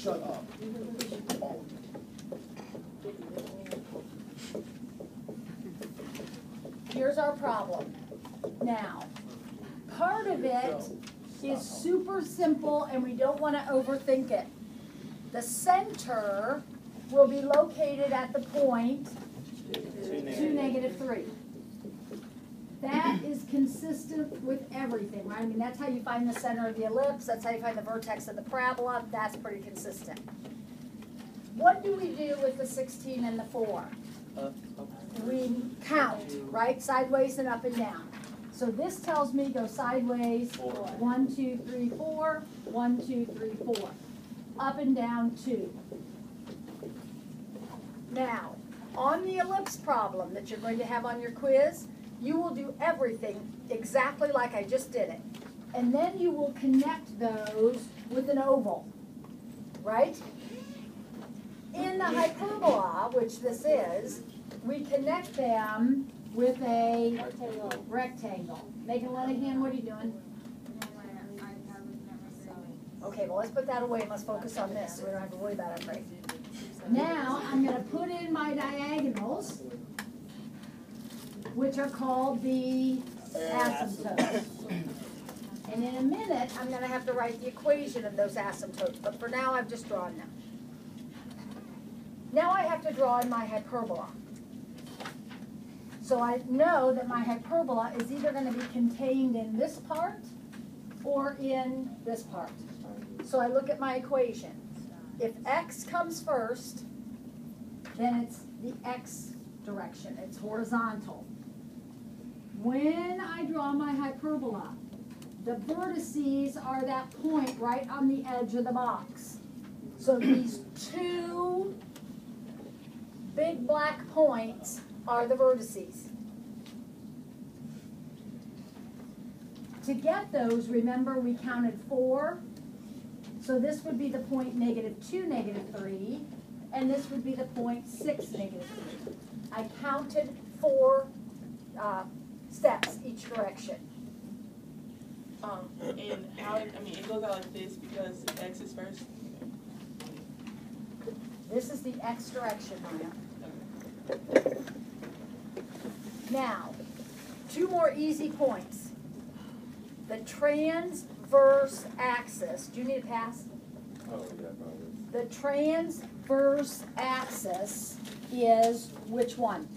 Shut up. Here's our problem. Now, part of it is super simple and we don't want to overthink it. The center will be located at the point 2, negative 3. That is consistent with everything, right? I mean, that's how you find the center of the ellipse. That's how you find the vertex of the parabola. That's pretty consistent. What do we do with the 16 and the 4? We count, right? Sideways and up and down. So this tells me go sideways, 1, 2, 3, 4, 1, 2, 3, 4. Up and down 2. Now, on the ellipse problem that you're going to have on your quiz, you will do everything exactly like I just did it. And then you will connect those with an oval, right? In the hyperbola, which this is, we connect them with a rectangle. Megan Lenahan, what are you doing? Okay, well let's put that away and let's focus on this so we don't have to worry about it, right? Now I'm going to put in my diagonals, which are called the asymptotes. And in a minute, I'm going to have to write the equation of those asymptotes, but for now I've just drawn them. Now I have to draw in my hyperbola. So I know that my hyperbola is either going to be contained in this part or in this part. So I look at my equation. If x comes first, then it's the x direction. It's horizontal. When I draw my hyperbola, the vertices are that point right on the edge of the box. So these two big black points are the vertices. To get those, remember we counted 4. So this would be the point -2, -3, and this would be the point 6, -3. I counted 4 steps each direction. And how, I mean, it goes out like this because x is first. This is the x direction, Maya. Now, 2 more easy points. The transverse axis, do you need a pass? Oh, yeah, probably. The transverse axis is which one?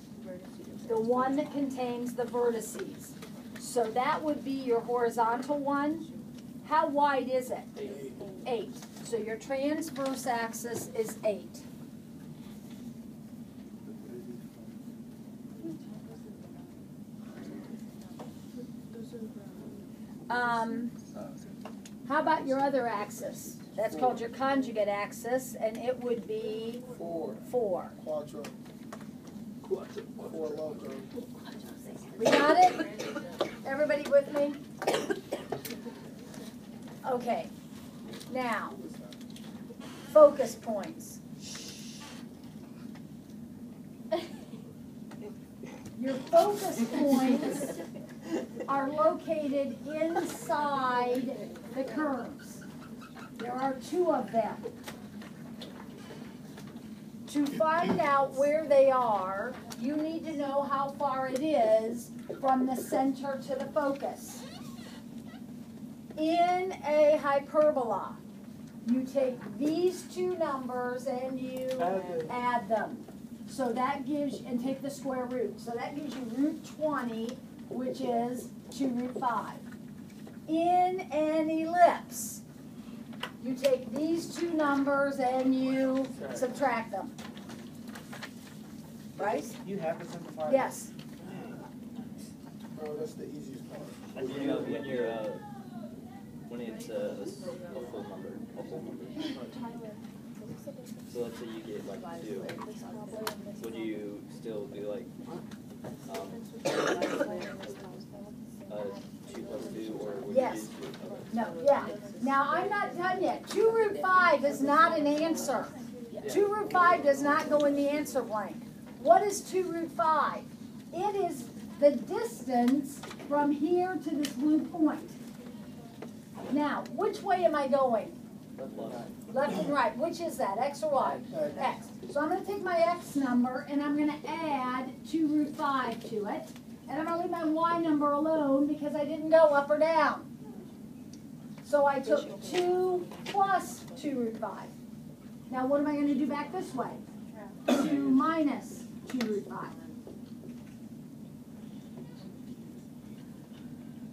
The one that contains the vertices. So that would be your horizontal one. How wide is it? 8. So your transverse axis is 8. How about your other axis? That's called your conjugate axis, and it would be 4. Quattro. 4 loco. We got it? Everybody with me? Okay. Now, focus points. Your focus points are located inside the curves. There are 2 of them. To find out where they are, you need to know how far it is from the center to the focus. In a hyperbola, you take these 2 numbers and you add them. So that gives, and take the square root. So that gives you root 20, which is 2 root 5. In an ellipse, you take these 2 numbers and you subtract them. Right? You have to simplify. Yes. Oh, that's the easiest part. And you know, when you're when it's a full number, So let's say you get like 2. Would you still do like 2 plus 2, or would Yes. you do 2? Okay. No, yeah. Now, I'm not done yet. 2 root 5 is not an answer. 2 root 5 does not go in the answer blank. What is 2 root 5? It is the distance from here to this blue point. Now, which way am I going? Left and right, which is that, X or Y? X. So I'm gonna take my X number and I'm gonna add 2 root 5 to it. And I'm gonna leave my Y number alone because I didn't go up or down. So I took 2 plus 2 root 5. Now what am I gonna do back this way? 2 minus 2 root 5.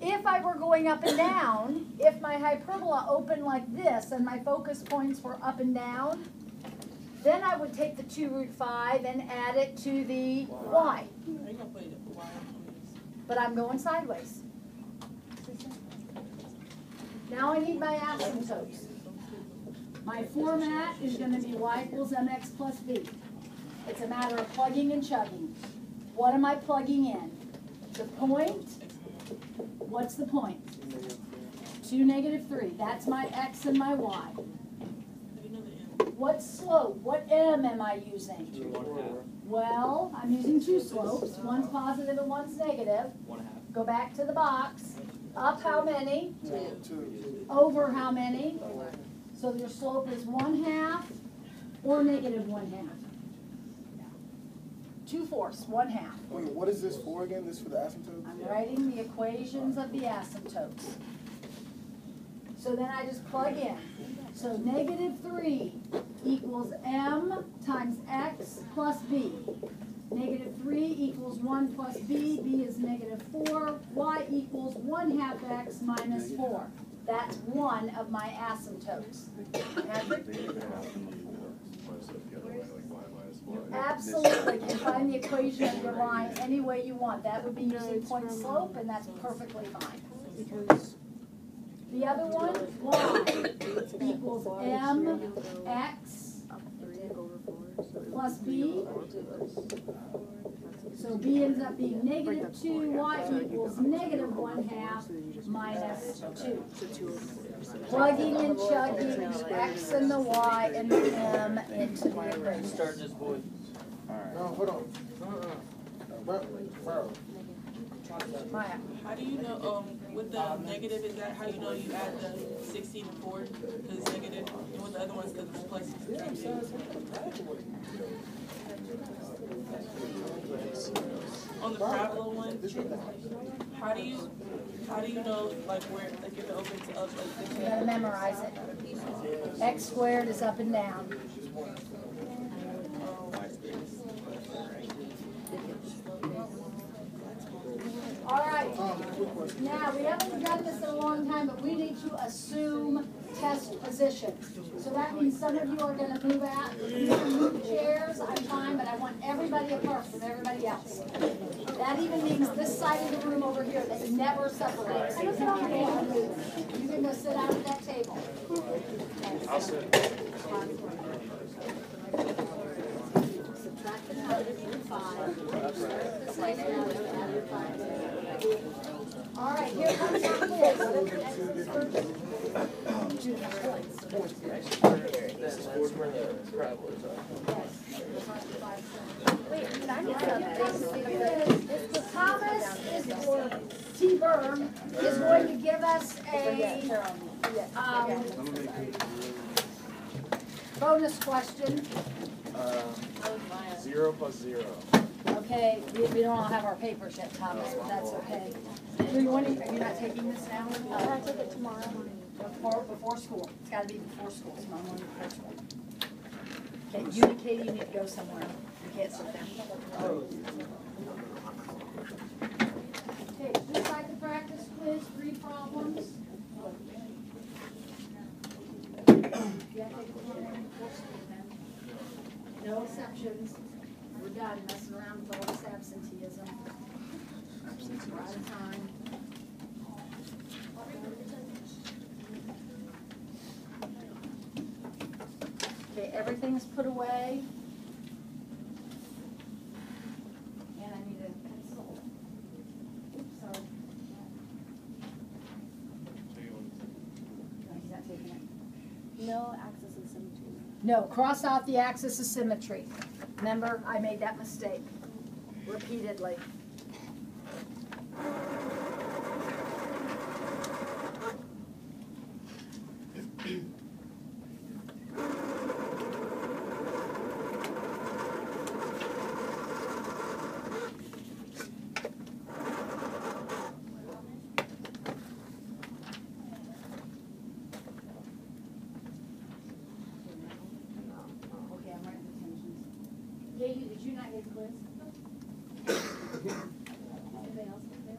If I were going up and down, if my hyperbola opened like this and my focus points were up and down, then I would take the 2 root 5 and add it to the Y. But I'm going sideways. Now I need my asymptotes. My format is going to be Y equals mx plus b. It's a matter of plugging and chugging. What am I plugging in? The point. What's the point? 2, -3. That's my x and my y. What slope? What m am I using? 2 1/2. Well, I'm using 2 slopes. One's positive and one's negative. 1/2. Go back to the box. Up how many? 2. Over how many? So your slope is 1/2 or -1/2. 2/4, 1/2. Wait, what is this for again? This for the asymptotes? I'm writing the equations of the asymptotes. So then I just plug in. So -3 equals m times x plus b. -3 equals 1 plus b. b is -4. Y equals 1/2 x minus 4. That's one of my asymptotes. Patrick? Absolutely, you can find the equation of your line any way you want. That would be using point slope, and that's perfectly fine. The other one, y equals mx plus b. So b ends up being -2, y equals -1/2 minus 2. Plugging and chugging the x and the y and the m into the equation. Start this boy. No, hold on. Bro. Maya. How do you know, with the negative, is that how you know you add the 16 and 4, because it's negative, and with the other ones, because it's plus 16? On the parabola one, how do you know, like, where, like, if it opens up, like, You gotta memorize it. X squared is up and down. All right. Now, we haven't done this in a long time, but we need to assume test position. So that means some of you are going to move out. You can move chairs, I'm fine, but I want everybody apart from everybody else. That even means this side of the room over here that never separates. You can go sit down at that table. I'll sit. Subtract the -5. All right, here comes our quiz. This is where the parabolas are. Thomas is, or T. Byrne is going to give us a bonus question. 0 plus 0. Okay, we don't all have our papers yet, Thomas, but that's okay. Do you want to, are you not taking this now? I'll take it tomorrow. Before school. It's got to be before school. Tomorrow morning before school. Okay, you and Katie, you need to go somewhere. You can't sit there. Okay, just like the practice quiz, 3 problems. You have to take it tomorrow morning before school then. No exceptions. We're done messing around with all this absenteeism. We're out of time. Okay, everything's put away. And I need a pencil. Oops, sorry. No, he's not taking it. No axis of symmetry. No, cross out the axis of symmetry. Remember, I made that mistake repeatedly. not get a quiz? Anybody else up there?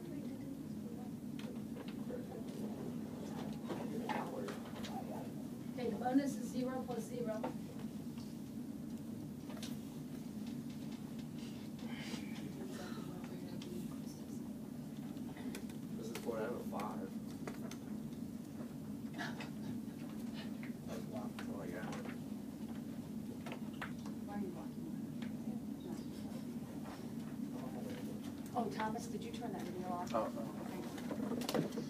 Okay, the bonus is 0 plus 0. This is 4 out of 5. That's all I got. Why are you blocking? Oh, Thomas, did you turn that video off? Oh, Okay.